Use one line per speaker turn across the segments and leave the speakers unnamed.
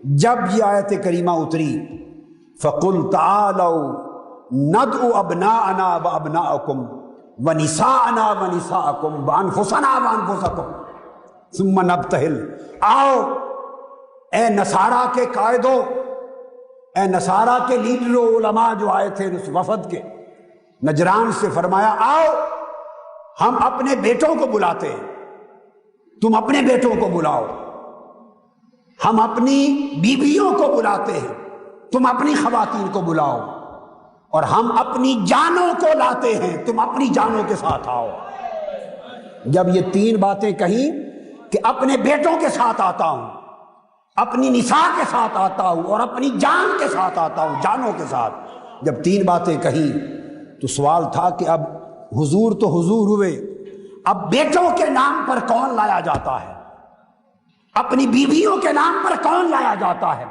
جب یہ آیت کریمہ اتری فَقُلْ تَعَالَوْا نَدْعُ أَبْنَاءَنَا وَأَبْنَاءَكُمْ وَنِسَاءَنَا وَنِسَاءَكُمْ وَأَنفُسَنَا وَأَنفُسَكُمْ ثُمَّ نَبْتَهِلْ۔ آؤ اے نصارہ کے قائدوں، اے نصارہ کے لیڈر و علماء جو آئے تھے اس وفد کے نجران سے، فرمایا آؤ ہم اپنے بیٹوں کو بلاتے ہیں، تم اپنے بیٹوں کو بلاؤ، ہم اپنی بیویوں کو بلاتے ہیں، تم اپنی خواتین کو بلاؤ، اور ہم اپنی جانوں کو لاتے ہیں، تم اپنی جانوں کے ساتھ آؤ۔ جب یہ تین باتیں کہیں کہ اپنے بیٹوں کے ساتھ آتا ہوں، اپنی نساء کے ساتھ آتا ہوں، اور اپنی جان کے ساتھ آتا ہوں، جانوں کے ساتھ، جب تین باتیں کہیں تو سوال تھا کہ اب حضور تو حضور ہوئے، اب بیٹوں کے نام پر کون لایا جاتا ہے، اپنی بیویوں کے نام پر کون لایا جاتا ہے،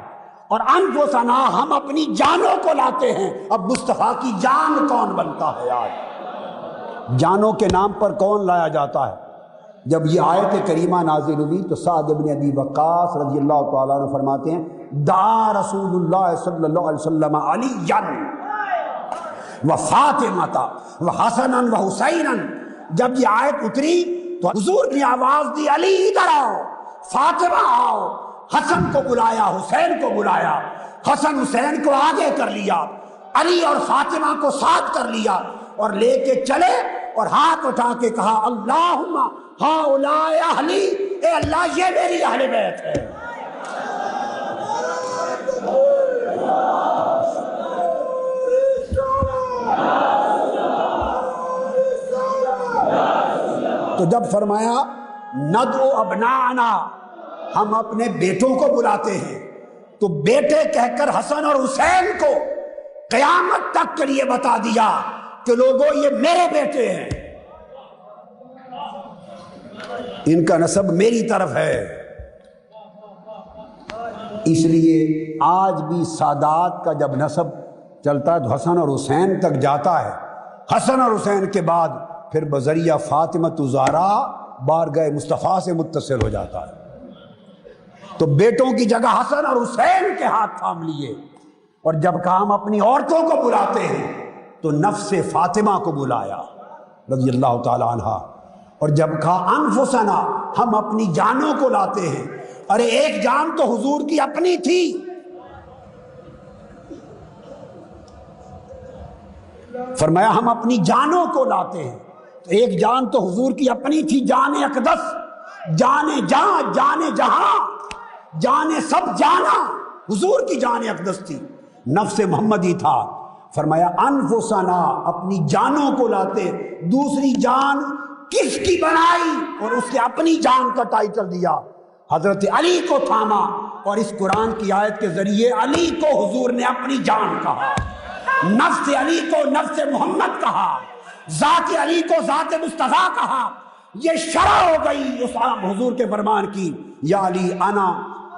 اور انفسنا ہم اپنی جانوں کو لاتے ہیں، اب مصطفیٰ کی جان کون بنتا ہے؟ آج جانوں کے نام پر کون لایا جاتا ہے؟ جب یہ آیت کریمہ نازل ہوئی تو سعد بن ابی وقاص رضی اللہ تعالیٰ عنہ فرماتے ہیں دعا رسول اللہ صلی اللہ علیہ وسلم علیًا وفاطمۃ وحسنا وحسینا۔ جب یہ آیت اتری تو حضور نے آواز دی علی ادھر آؤ، فاطمہ آؤ، حسن کو بلایا، حسین کو بلایا، حسن حسین کو آگے کر لیا، علی اور فاطمہ کو ساتھ کر لیا، اور لے کے چلے اور ہاتھ اٹھا کے کہا اللہم ہؤلاء اہلی، اے اللہ یہ میری اہل بیت ہے۔ تو جب فرمایا ندعو ابناءنا، ہم اپنے بیٹوں کو بلاتے ہیں، تو بیٹے کہہ کر حسن اور حسین کو قیامت تک کے لیے بتا دیا کہ لوگوں یہ میرے بیٹے ہیں، ان کا نسب میری طرف ہے۔ اس لیے آج بھی سادات کا جب نسب چلتا ہے تو حسن اور حسین تک جاتا ہے، حسن اور حسین کے بعد پھر بذریعہ فاطمہ الزہرا بارگاہ مصطفیٰ سے متصل ہو جاتا ہے۔ تو بیٹوں کی جگہ حسن اور حسین کے ہاتھ تھام لیے، اور جب کہا ہم اپنی عورتوں کو بلاتے ہیں تو نفس فاطمہ کو بلایا رضی اللہ تعالی عنہا، اور جب کہا انفسنا ہم اپنی جانوں کو لاتے ہیں، ارے ایک جان تو حضور کی اپنی تھی، فرمایا ہم اپنی جانوں کو لاتے ہیں، تو ایک جان تو حضور کی اپنی تھی، جان اقدس، جان جہاں، جان جہاں، جان سب جانا حضور کی جان اقدس تھی، نفس محمدی تھا۔ فرمایا انفسنا اپنی جانوں کو لاتے، دوسری جان کس کی بنائی اور اس کے اپنی جان کا ٹائٹل دیا، حضرت علی کو تھاما، اور اس قرآن کی آیت کے ذریعے علی کو حضور نے اپنی جان کہا، نفس علی کو نفس محمد کہا، ذات علی کو ذات مصطفیٰ کہا۔ یہ شرح ہو گئی اس حضور کے فرمان کی، یا علی انا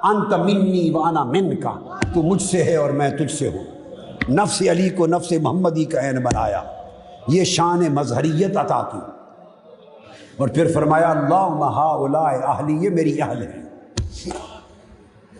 انت منی وانا منکا، تو مجھ سے ہے اور میں تجھ سے ہوں۔ نفس علی کو نفس محمدی کا عین بنایا، یہ شان مظہریت عطا کی، اور پھر فرمایا اللہم ہؤلاء اہلی، یہ میری اہل ہیں۔